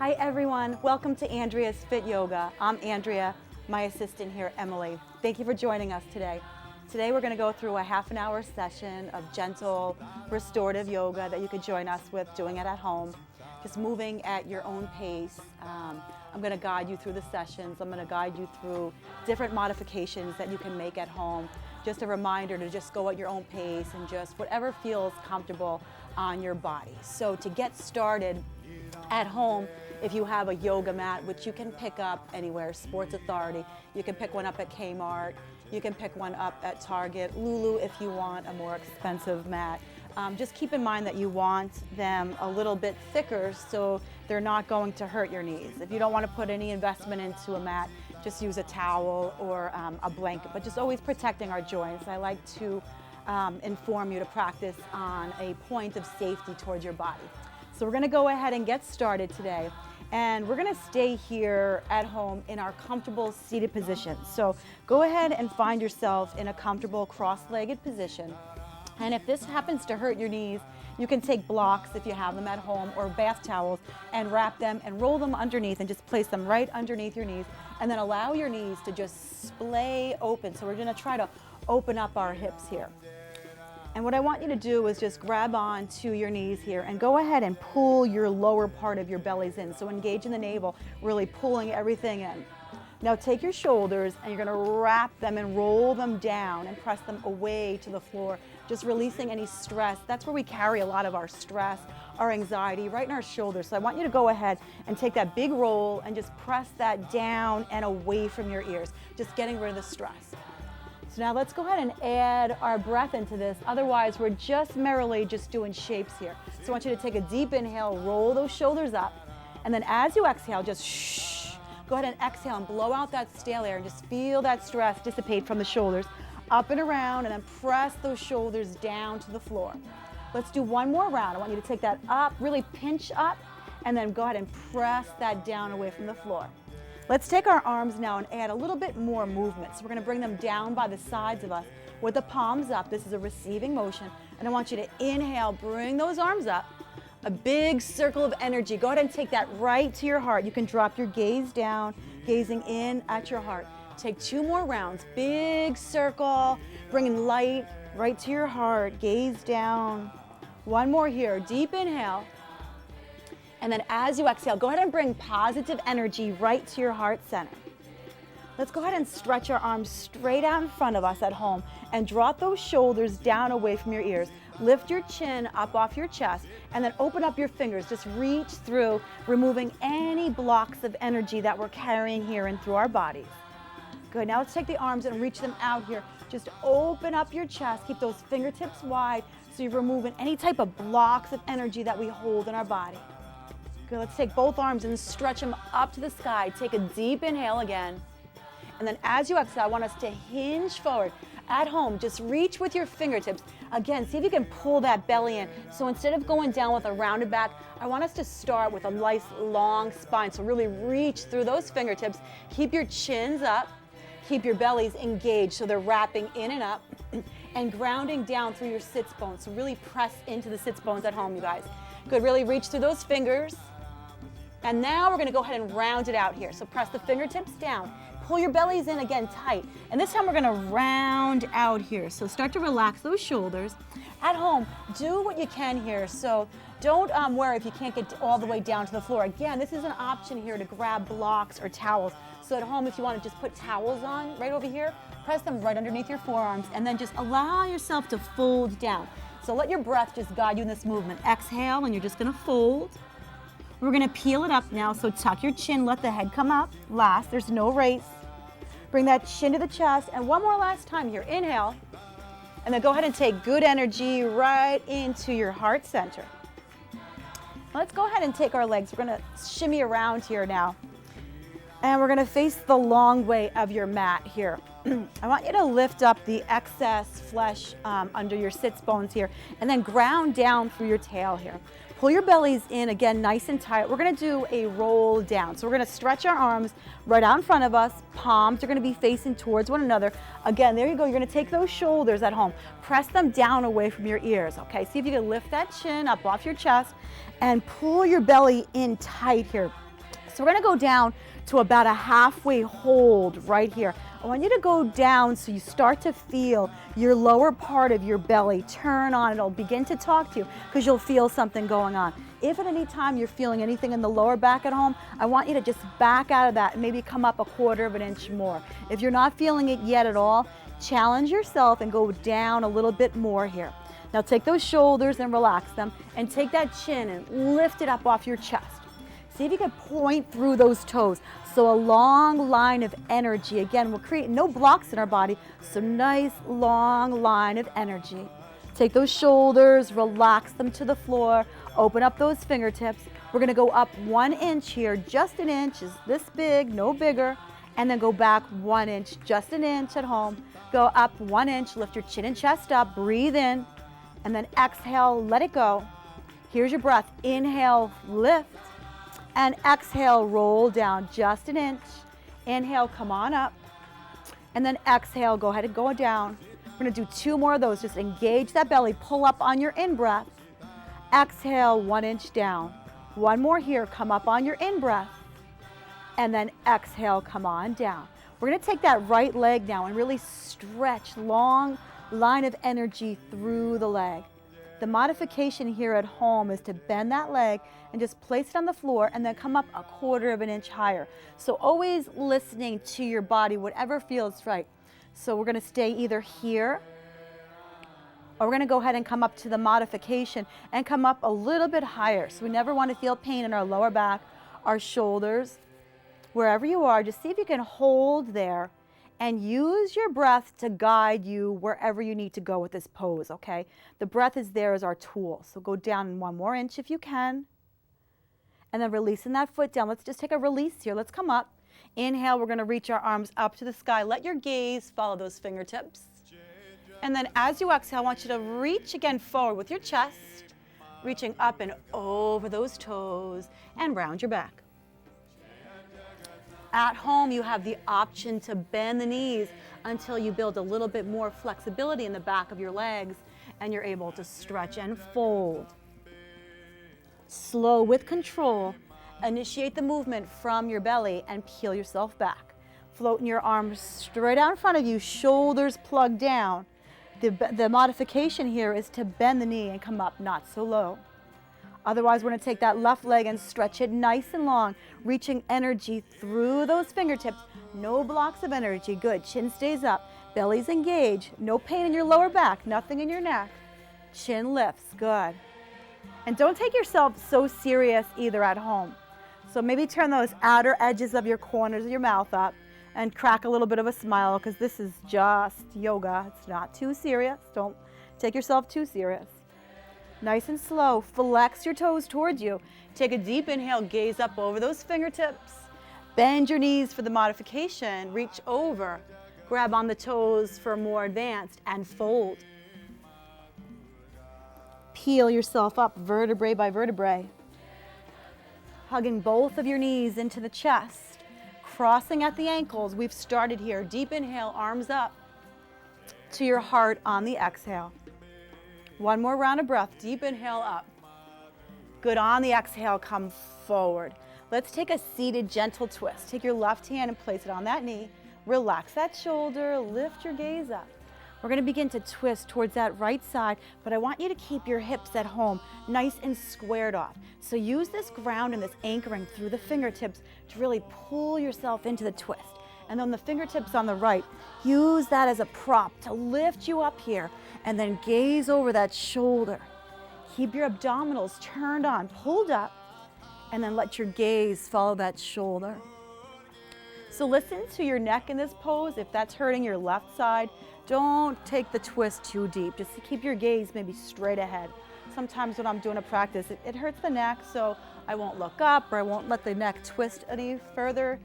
Hi everyone, welcome to Andrea's Fit Yoga. I'm Andrea, my assistant here, Emily. Thank you for joining us today. Today we're going to go through a half an hour session of gentle restorative yoga that you could join us with doing it at home, just moving at your own pace. I'm going to guide you through the sessions. I'm going to guide you through different modifications that you can make at home. Just a reminder to just go at your own pace and just whatever feels comfortable on your body. So to get started at home, if you have a yoga mat, which you can pick up anywhere, Sports Authority, you can pick one up at Kmart, you can pick one up at Target, Lulu if you want a more expensive mat. Just keep in mind that you want them a little bit thicker so they're not going to hurt your knees. If you don't want to put any investment into a mat, just use a towel or a blanket, but just always protecting our joints. I like to inform you to practice on a point of safety towards your body. So we're going to go ahead and get started today. And we're going to stay here at home in our comfortable seated position. So go ahead and find yourself in a comfortable cross-legged position. And if this happens to hurt your knees, you can take blocks if you have them at home or bath towels and wrap them and roll them underneath and just place them right underneath your knees. And then allow your knees to just splay open. So we're going to try to open up our hips here. And what I want you to do is just grab on to your knees here and go ahead and pull your lower part of your bellies in. So engage in the navel, really pulling everything in. Now take your shoulders and you're going to wrap them and roll them down and press them away to the floor, just releasing any stress. That's where we carry a lot of our stress, our anxiety, right in our shoulders. So I want you to go ahead and take that big roll and just press that down and away from your ears, just getting rid of the stress. So now let's go ahead and add our breath into this. Otherwise, we're just merrily just doing shapes here. So I want you to take a deep inhale, roll those shoulders up, and then as you exhale, just shh. Go ahead and exhale and blow out that stale air and just feel that stress dissipate from the shoulders, up and around, and then press those shoulders down to the floor. Let's do one more round. I want you to take that up, really pinch up, and then go ahead and press that down away from the floor. Let's take our arms now and add a little bit more movement. So we're going to bring them down by the sides of us with the palms up. This is a receiving motion. And I want you to inhale, bring those arms up. A big circle of energy. Go ahead and take that right to your heart. You can drop your gaze down, gazing in at your heart. Take two more rounds. Big circle, bringing light right to your heart. Gaze down. One more here. Deep inhale. And then as you exhale, go ahead and bring positive energy right to your heart center. Let's go ahead and stretch our arms straight out in front of us at home and drop those shoulders down away from your ears. Lift your chin up off your chest and then open up your fingers. Just reach through, removing any blocks of energy that we're carrying here and through our bodies. Good, now let's take the arms and reach them out here. Just open up your chest, keep those fingertips wide so you're removing any type of blocks of energy that we hold in our body. Good, let's take both arms and stretch them up to the sky. Take a deep inhale again. And then as you exhale, I want us to hinge forward. At home, just reach with your fingertips. Again, see if you can pull that belly in. So instead of going down with a rounded back, I want us to start with a nice long spine. So really reach through those fingertips. Keep your chins up. Keep your bellies engaged so they're wrapping in and up and grounding down through your sits bones. So really press into the sits bones at home, you guys. Good, really reach through those fingers. And now we're going to go ahead and round it out here. So press the fingertips down. Pull your bellies in again tight. And this time we're going to round out here. So start to relax those shoulders. At home, do what you can here. So don't worry if you can't get all the way down to the floor. Again, this is an option here to grab blocks or towels. So at home, if you want to just put towels on right over here, press them right underneath your forearms and then just allow yourself to fold down. So let your breath just guide you in this movement. Exhale and you're just going to fold. We're going to peel it up now, so tuck your chin, let the head come up. Last, there's no race. Bring that chin to the chest, and one more last time here. Inhale, and then go ahead and take good energy right into your heart center. Let's go ahead and take our legs. We're going to shimmy around here now, and we're going to face the long way of your mat here. I want you to lift up the excess flesh under your sits bones here, and then ground down through your tail here. Pull your bellies in, again, nice and tight. We're going to do a roll down. So we're going to stretch our arms right out in front of us. Palms are going to be facing towards one another. Again, there you go. You're going to take those shoulders at home. Press them down away from your ears, okay? See if you can lift that chin up off your chest and pull your belly in tight here. So we're gonna go down to about a halfway hold right here. I want you to go down so you start to feel your lower part of your belly turn on. It'll begin to talk to you because you'll feel something going on. If at any time you're feeling anything in the lower back at home, I want you to just back out of that and maybe come up a 1/4 of an inch more. If you're not feeling it yet at all, challenge yourself and go down a little bit more here. Now take those shoulders and relax them and take that chin and lift it up off your chest. See if you can point through those toes. So a long line of energy. Again, we'll create no blocks in our body, so nice long line of energy. Take those shoulders, relax them to the floor, open up those fingertips. We're gonna go up 1 inch here, just an inch, is this big, no bigger, and then go back 1 inch, just an inch at home. Go up 1 inch, lift your chin and chest up, breathe in, and then exhale, let it go. Here's your breath, inhale, lift. And exhale, roll down just an inch. Inhale, come on up. And then exhale, go ahead and go down. We're gonna do 2 more of those. Just engage that belly, pull up on your in-breath. Exhale, 1 inch down. 1 more here, come up on your in-breath. And then exhale, come on down. We're gonna take that right leg now and really stretch, long line of energy through the leg. The modification here at home is to bend that leg and just place it on the floor and then come up a 1/4 of an inch higher. So always listening to your body, whatever feels right. So we're gonna stay either here or we're gonna go ahead and come up to the modification and come up a little bit higher. So we never wanna feel pain in our lower back, our shoulders, wherever you are. Just see if you can hold there and use your breath to guide you wherever you need to go with this pose, okay? The breath is there as our tool. So go down 1 more inch if you can. And then releasing that foot down. Let's just take a release here. Let's come up. Inhale, we're gonna reach our arms up to the sky. Let your gaze follow those fingertips. And then as you exhale, I want you to reach again forward with your chest, reaching up and over those toes and round your back. At home, you have the option to bend the knees until you build a little bit more flexibility in the back of your legs and you're able to stretch and fold. Slow with control, initiate the movement from your belly and peel yourself back. Floating your arms straight out in front of you, shoulders plugged down. The modification here is to bend the knee and come up not so low. Otherwise, we're gonna take that left leg and stretch it nice and long, reaching energy through those fingertips. No blocks of energy, good. Chin stays up, belly's engaged, no pain in your lower back, nothing in your neck. Chin lifts, good. And don't take yourself so serious either at home. So maybe turn those outer edges of your corners of your mouth up and crack a little bit of a smile because this is just yoga. It's not too serious. Don't take yourself too serious. Nice and slow, flex your toes towards you. Take a deep inhale, gaze up over those fingertips. Bend your knees for the modification, reach over. Grab on the toes for more advanced and fold. Peel yourself up vertebrae by vertebrae. Hugging both of your knees into the chest. Crossing at the ankles, we've started here. Deep inhale, arms up to your heart on the exhale. 1 more round of breath, deep inhale up. Good, on the exhale, come forward. Let's take a seated gentle twist. Take your left hand and place it on that knee. Relax that shoulder, lift your gaze up. We're gonna begin to twist towards that right side, but I want you to keep your hips at home, nice and squared off. So use this ground and this anchoring through the fingertips to really pull yourself into the twist. And then the fingertips on the right, use that as a prop to lift you up here and then gaze over that shoulder. Keep your abdominals turned on, pulled up, and then let your gaze follow that shoulder. So listen to your neck in this pose. If that's hurting your left side, don't take the twist too deep. Just to keep your gaze maybe straight ahead. Sometimes when I'm doing a practice, it hurts the neck, so I won't look up or I won't let the neck twist any further,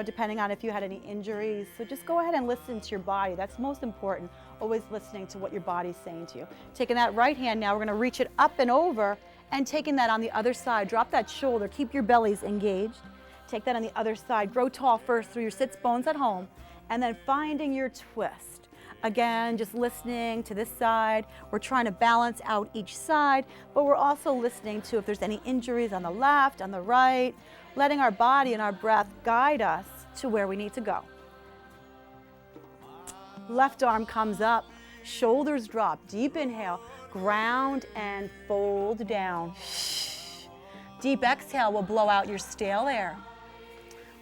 depending on if you had any injuries. So just go ahead and listen to your body. That's most important, always listening to what your body's saying to you. Taking that right hand now, we're gonna reach it up and over and taking that on the other side. Drop that shoulder, keep your bellies engaged. Take that on the other side. Grow tall first through your sits bones at home and then finding your twist. Again, just listening to this side. We're trying to balance out each side, but we're also listening to if there's any injuries on the left, on the right, letting our body and our breath guide us to where we need to go. Left arm comes up, shoulders drop, deep inhale, ground and fold down. Deep exhale will blow out your stale air.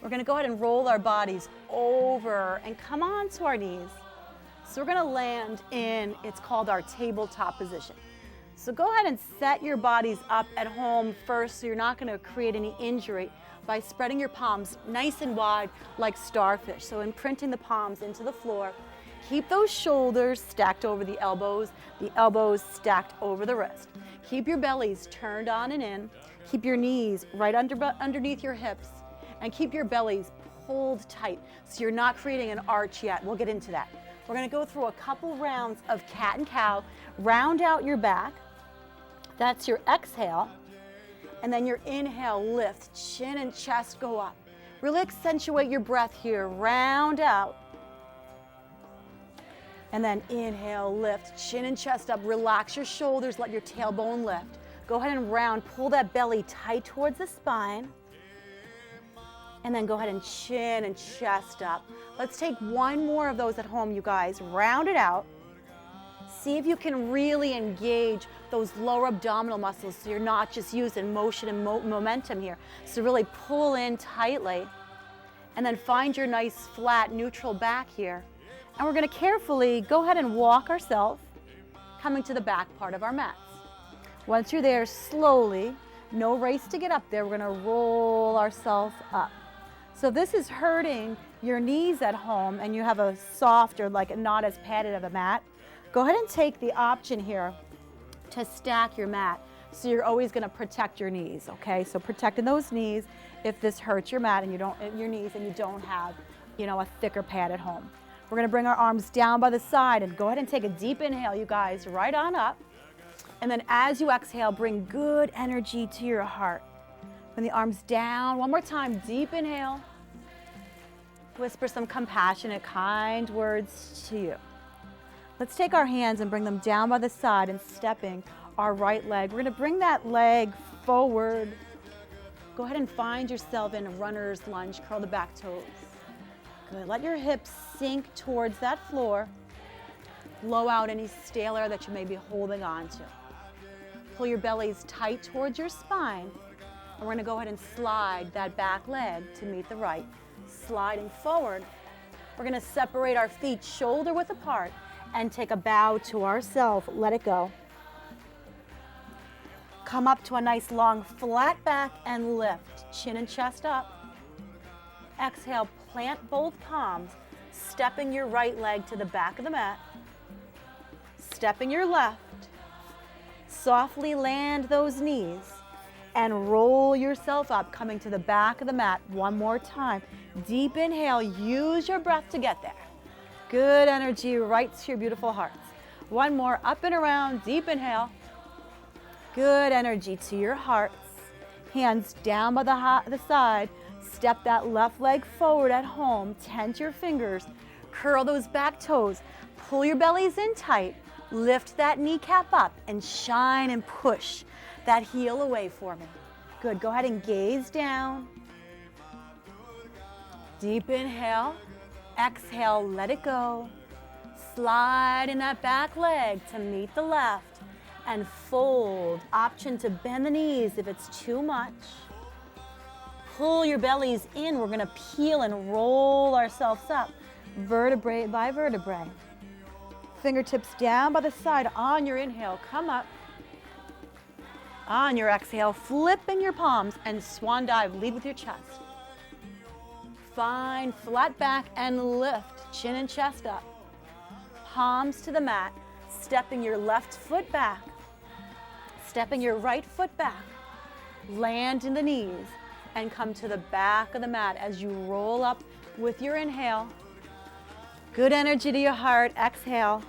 We're gonna go ahead and roll our bodies over and come onto our knees. So we're gonna land in, it's called our tabletop position. So go ahead and set your bodies up at home first so you're not gonna create any injury by spreading your palms nice and wide like starfish. So imprinting the palms into the floor. Keep those shoulders stacked over the elbows stacked over the wrist. Keep your bellies turned on and in. Keep your knees right underneath your hips and keep your bellies pulled tight so you're not creating an arch yet. We'll get into that. We're gonna go through a couple rounds of cat and cow. Round out your back. That's your exhale. And then your inhale, lift, chin and chest go up. Really accentuate your breath here. Round out. And then inhale, lift, chin and chest up. Relax your shoulders, let your tailbone lift. Go ahead and round, pull that belly tight towards the spine. And then go ahead and chin and chest up. Let's take one more of those at home, you guys. Round it out. See if you can really engage those lower abdominal muscles so you're not just using motion and momentum here. So really pull in tightly. And then find your nice flat neutral back here. And we're gonna carefully go ahead and walk ourselves, coming to the back part of our mats. Once you're there, slowly, no race to get up there, we're gonna roll ourselves up. So if this is hurting your knees at home and you have a soft or like not as padded of a mat, go ahead and take the option here to stack your mat. So you're always gonna protect your knees, okay? So protecting those knees if this hurts your mat and your knees and you don't have, a thicker pad at home. We're gonna bring our arms down by the side and go ahead and take a deep inhale, you guys, right on up. And then as you exhale, bring good energy to your heart. Bring the arms down, one more time, deep inhale. Whisper some compassionate, kind words to you. Let's take our hands and bring them down by the side and stepping our right leg. We're gonna bring that leg forward. Go ahead and find yourself in a runner's lunge, curl the back toes. Good, let your hips sink towards that floor. Blow out any stale air that you may be holding on to. Pull your bellies tight towards your spine. And we're gonna go ahead and slide that back leg to meet the right. Sliding forward. We're gonna separate our feet shoulder width apart and take a bow to ourselves. Let it go. Come up to a nice long flat back and lift. Chin and chest up. Exhale, plant both palms. Stepping your right leg to the back of the mat. Stepping your left. Softly land those knees and roll yourself up, coming to the back of the mat one more time. Deep inhale, use your breath to get there. Good energy right to your beautiful hearts. One more, up and around, deep inhale. Good energy to your hearts. Hands down by the side. Step that left leg forward at home. Tent your fingers. Curl those back toes. Pull your bellies in tight. Lift that kneecap up and shine and push that heel away for me. Good, go ahead and gaze down. Deep inhale. Exhale, let it go. Slide in that back leg to meet the left and fold. Option to bend the knees if it's too much. Pull your bellies in. We're gonna peel and roll ourselves up, vertebrae by vertebrae. Fingertips down by the side on your inhale, come up. On your exhale, flipping your palms and swan dive, lead with your chest. Find flat back and lift, chin and chest up. Palms to the mat, stepping your left foot back. Stepping your right foot back. Land in the knees and come to the back of the mat as you roll up with your inhale. Good energy to your heart, exhale.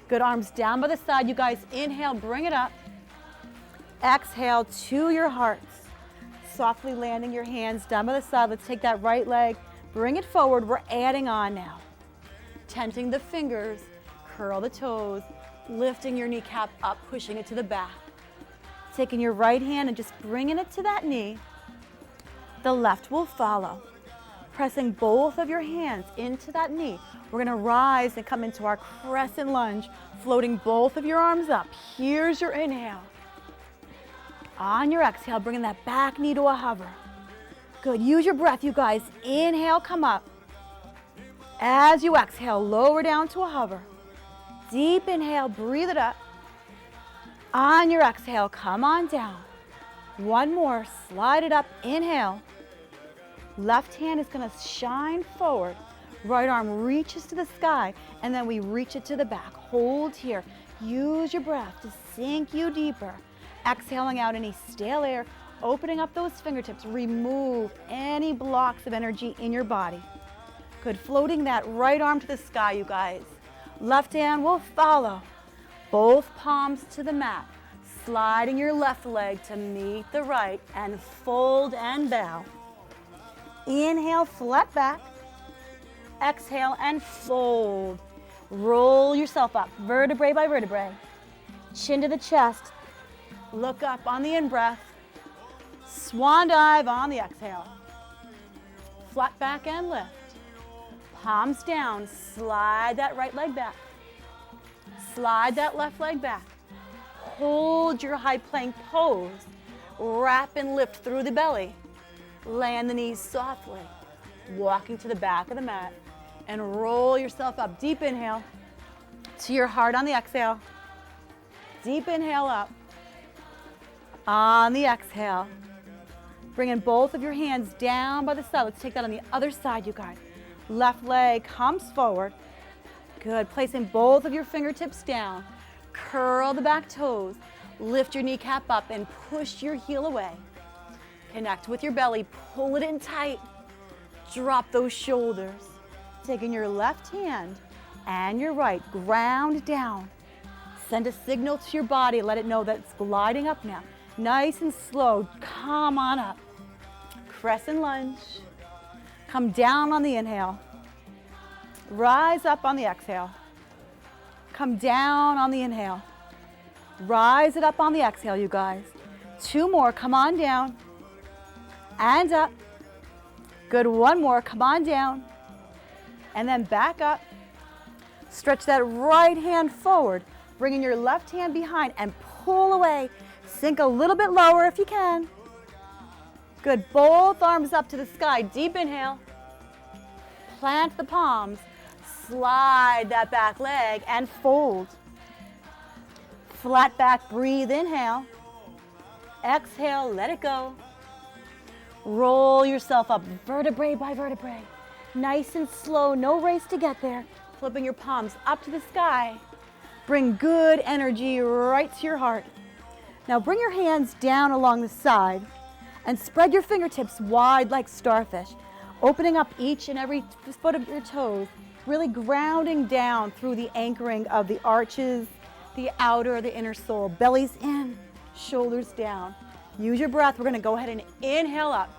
Good, arms down by the side. You guys inhale, bring it up. Exhale to your hearts. Softly landing your hands down by the side. Let's take that right leg, bring it forward. We're adding on now. Tenting the fingers, Curl the toes, lifting your kneecap up, pushing it to the back. Taking your right hand and just bringing it to that knee. The left will follow. Pressing both of your hands into that knee. We're gonna rise and come into our crescent lunge, floating both of your arms up. Here's your inhale. On your exhale, bringing that back knee to a hover. Good, use your breath, you guys. Inhale, come up. As you exhale, lower down to a hover. Deep inhale, breathe it up. On your exhale, come on down. One more, slide it up, inhale. Left hand is gonna shine forward. Right arm reaches to the sky, and then we reach it to the back. Hold here. Use your breath to sink you deeper. Exhaling out any stale air, opening up those fingertips. Remove any blocks of energy in your body. Good, floating that right arm to the sky, you guys. Left hand will follow. Both palms to the mat. Sliding your left leg to meet the right and fold and bow. Inhale, flat back. Exhale and fold. Roll yourself up, vertebrae by vertebrae. Chin to the chest. Look up on the in-breath. Swan dive on the exhale. Flat back and lift. Palms down, slide that right leg back. Slide that left leg back. Hold your high plank pose. Wrap and lift through the belly. Land the knees softly. Walking to the back of the mat. And roll yourself up. Deep inhale to your heart on the exhale. Deep inhale up. On the exhale. Bringing both of your hands down by the side. Let's take that on the other side, you guys. Left leg comes forward. Good. Placing both of your fingertips down. Curl the back toes. Lift your kneecap up and push your heel away. Connect with your belly. Pull it in tight. Drop those shoulders. Taking your left hand and your right, ground down. Send a signal to your body. Let it know that it's gliding up now. Nice and slow. Come on up. Crescent lunge. Come down on the inhale. Rise up on the exhale. Come down on the inhale. Rise it up on the exhale, you guys. Two more. Come on down. And up. Good. One more. Come on down. And then back up. Stretch that right hand forward, bringing your left hand behind and pull away. Sink a little bit lower if you can. Good, both arms up to the sky. Deep inhale. Plant the palms. Slide that back leg and fold. Flat back, breathe, inhale. Exhale, let it go. Roll yourself up, vertebrae by vertebrae. Nice and slow, no race to get there. Flipping your palms up to the sky. Bring good energy right to your heart. Now bring your hands down along the side and spread your fingertips wide like starfish, opening up each and every foot of your toes, really grounding down through the anchoring of the arches, the outer, the inner sole. Belly's in, shoulders down. Use your breath. We're going to go ahead and inhale up.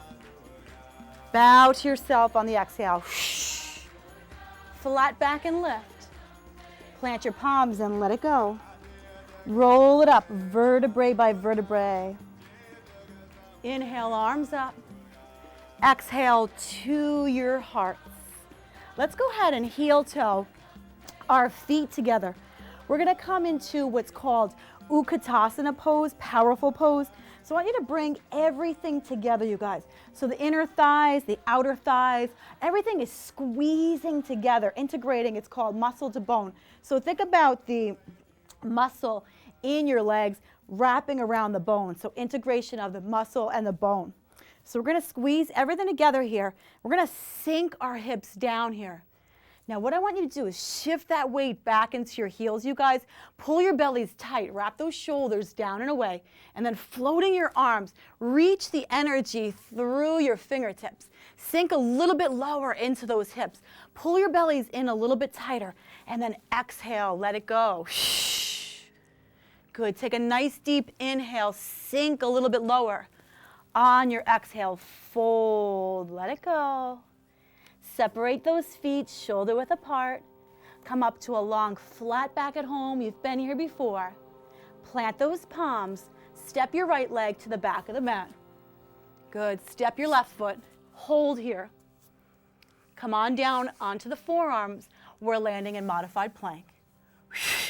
Bow to yourself on the exhale. Flat back and lift. Plant your palms and let it go. Roll it up, vertebrae by vertebrae. Inhale, arms up. Exhale to your hearts. Let's go ahead and heel toe our feet together. We're going to come into what's called Utkatasana pose, powerful pose. So I want you to bring everything together, you guys. So the inner thighs, the outer thighs, everything is squeezing together, integrating. It's called muscle to bone. So think about the muscle in your legs wrapping around the bone. So integration of the muscle and the bone. So we're going to squeeze everything together here. We're going to sink our hips down here. Now what I want you to do is shift that weight back into your heels, you guys. Pull your bellies tight, wrap those shoulders down and away, and then floating your arms, reach the energy through your fingertips. Sink a little bit lower into those hips. Pull your bellies in a little bit tighter, and then exhale, let it go. Good, take a nice deep inhale, sink a little bit lower. On your exhale, fold, let it go. Separate those feet shoulder width apart. Come up to a long flat back at home. You've been here before. Plant those palms. Step your right leg to the back of the mat. Good. Step your left foot. Hold here. Come on down onto the forearms. We're landing in modified plank.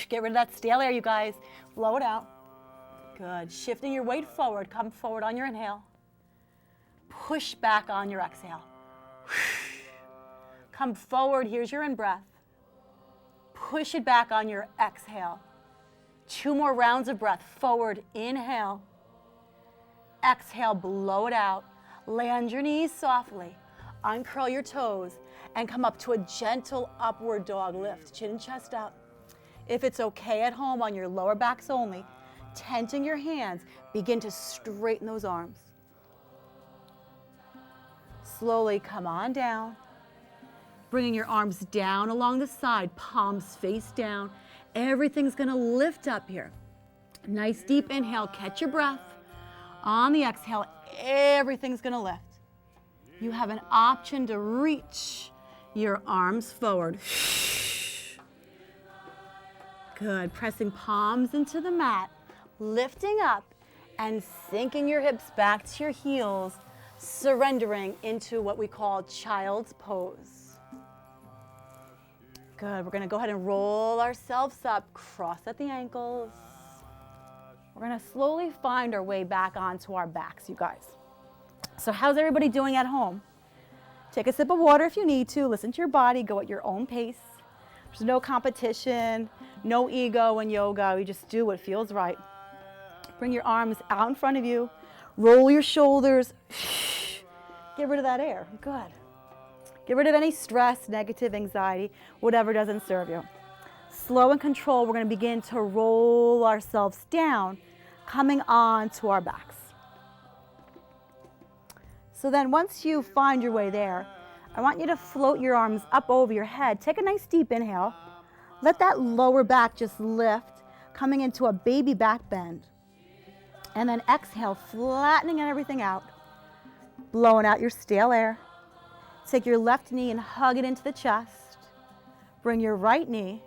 Get rid of that stale air, you guys. Blow it out. Good. Shifting your weight forward. Come forward on your inhale. Push back on your exhale. Come forward. Here's your in-breath. Push it back on your exhale. 2 more rounds of breath. Forward. Inhale. Exhale. Blow it out. Land your knees softly. Uncurl your toes and come up to a gentle upward dog lift. Chin and chest up. If it's okay at home on your lower backs only, tenting your hands, begin to straighten those arms. Slowly come on down. Bringing your arms down along the side, palms face down. Everything's gonna lift up here. Nice deep inhale, catch your breath. On the exhale, everything's gonna lift. You have an option to reach your arms forward. Good, pressing palms into the mat, lifting up and sinking your hips back to your heels, surrendering into what we call child's pose. Good, we're gonna go ahead and roll ourselves up, cross at the ankles. We're gonna slowly find our way back onto our backs, you guys. So how's everybody doing at home? Take a sip of water if you need to. Listen to your body, go at your own pace. There's no competition, no ego in yoga. We just do what feels right. Bring your arms out in front of you. Roll your shoulders. Get rid of that air. Good. Get rid of any stress, negative anxiety, whatever doesn't serve you. Slow and control, we're going to begin to roll ourselves down, coming on to our backs. So then once you find your way there, I want you to float your arms up over your head. Take a nice deep inhale. Let that lower back just lift, coming into a baby back bend. And then exhale, flattening everything out, blowing out your stale air. Take your left knee and hug it into the chest. Bring your right knee.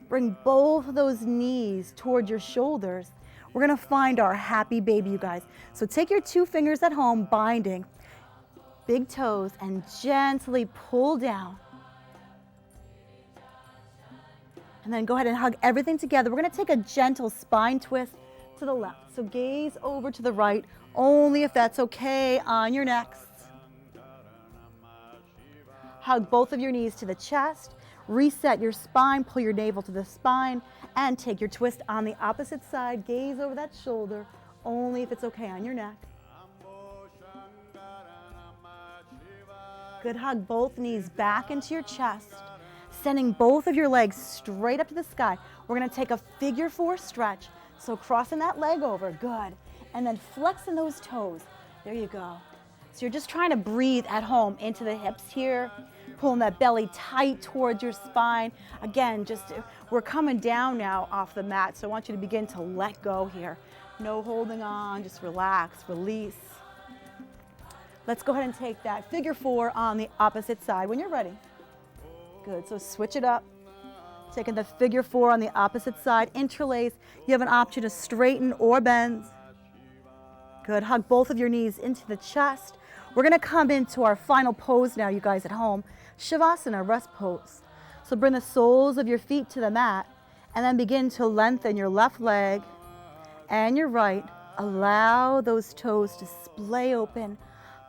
Bring both of those knees toward your shoulders. We're going to find our happy baby, you guys. So take your 2 fingers at home, binding big toes, and gently pull down. And then go ahead and hug everything together. We're going to take a gentle spine twist to the left. So gaze over to the right, only if that's okay on your next. Hug both of your knees to the chest. Reset your spine, pull your navel to the spine, and take your twist on the opposite side. Gaze over that shoulder, only if it's okay on your neck. Good, hug both knees back into your chest, sending both of your legs straight up to the sky. We're gonna take a figure 4 stretch, so crossing that leg over, good. And then flexing those toes, there you go. So you're just trying to breathe at home into the hips here, pulling that belly tight towards your spine. Again, we're coming down now off the mat, so I want you to begin to let go here. No holding on, just relax, release. Let's go ahead and take that figure 4 on the opposite side when you're ready. Good, so switch it up. Taking the figure 4 on the opposite side, interlace. You have an option to straighten or bend. Good, hug both of your knees into the chest. We're gonna come into our final pose now, you guys at home. Shavasana, rest pose. So bring the soles of your feet to the mat and then begin to lengthen your left leg and your right. Allow those toes to splay open.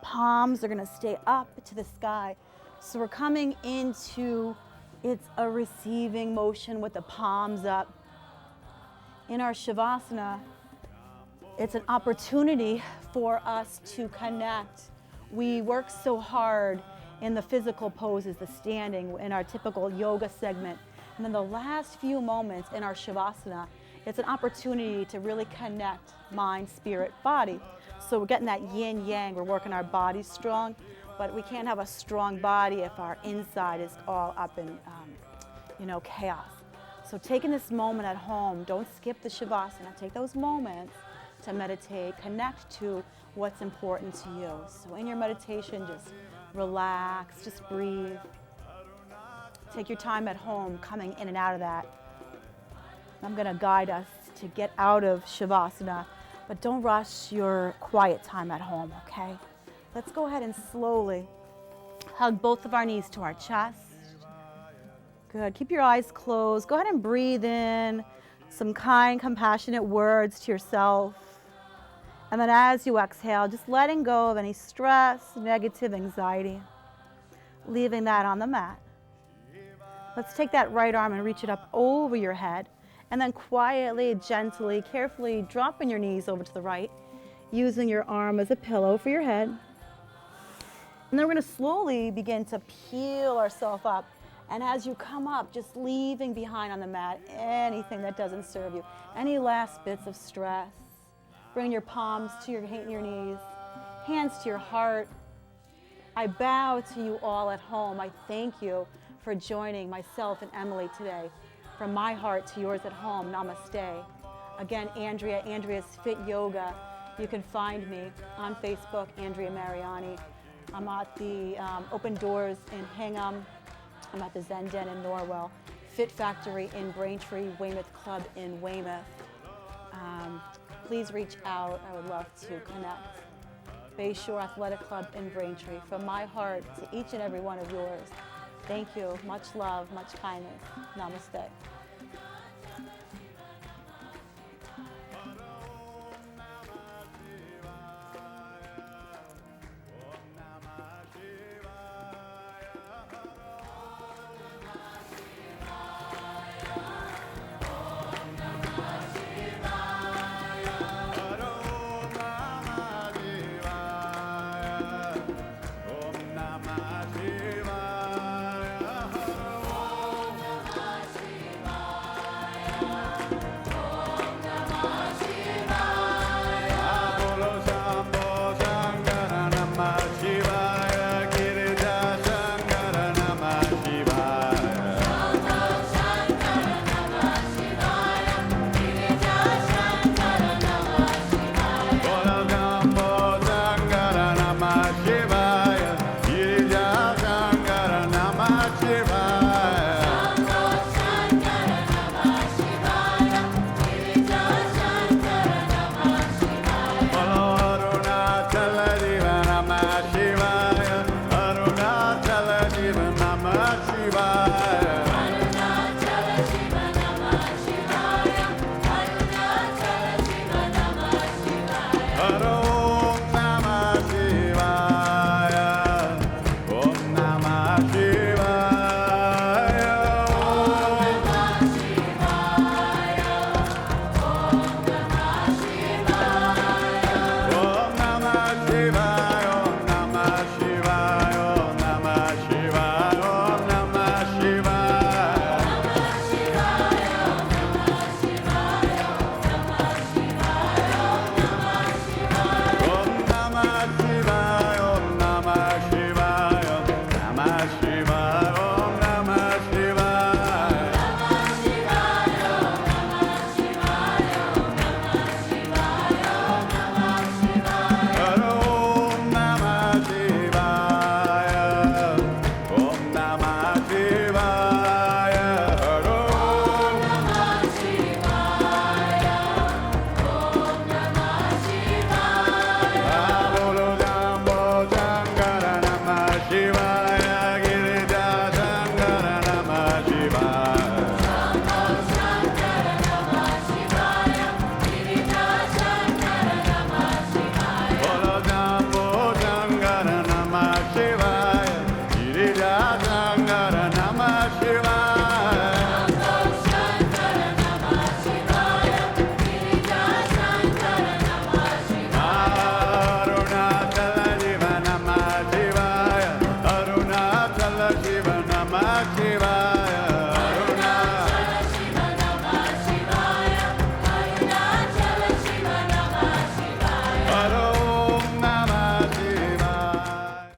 Palms are gonna stay up to the sky. So we're coming into, it's a receiving motion with the palms up. In our Shavasana, it's an opportunity for us to connect. We work so hard in the physical poses, the standing, in our typical yoga segment. And then the last few moments in our Shavasana, it's an opportunity to really connect mind, spirit, body. So we're getting that yin yang, we're working our bodies strong, but we can't have a strong body if our inside is all up in chaos. So taking this moment at home, don't skip the Shavasana, take those moments to meditate, connect to what's important to you. So in your meditation, just relax, just breathe. Take your time at home coming in and out of that. I'm going to guide us to get out of Shavasana, but don't rush your quiet time at home, okay? Let's go ahead and slowly hug both of our knees to our chest. Good. Keep your eyes closed. Go ahead and breathe in some kind, compassionate words to yourself. And then as you exhale, just letting go of any stress, negative anxiety, leaving that on the mat. Let's take that right arm and reach it up over your head. And then quietly, gently, carefully dropping your knees over to the right, using your arm as a pillow for your head. And then we're going to slowly begin to peel ourselves up. And as you come up, just leaving behind on the mat anything that doesn't serve you, any last bits of stress. Bring your palms to your knees, hands to your heart. I bow to you all at home. I thank you for joining myself and Emily today. From my heart to yours at home, namaste. Again, Andrea's Fit Yoga. You can find me on Facebook, Andrea Mariani. I'm at the Open Doors in Hingham. I'm at the Zen Den in Norwell, Fit Factory in Braintree, Weymouth Club in Weymouth. Please reach out. I would love to connect. Bayshore Athletic Club in Braintree. From my heart to each and every one of yours, thank you. Much love, much kindness. Namaste. Shiva.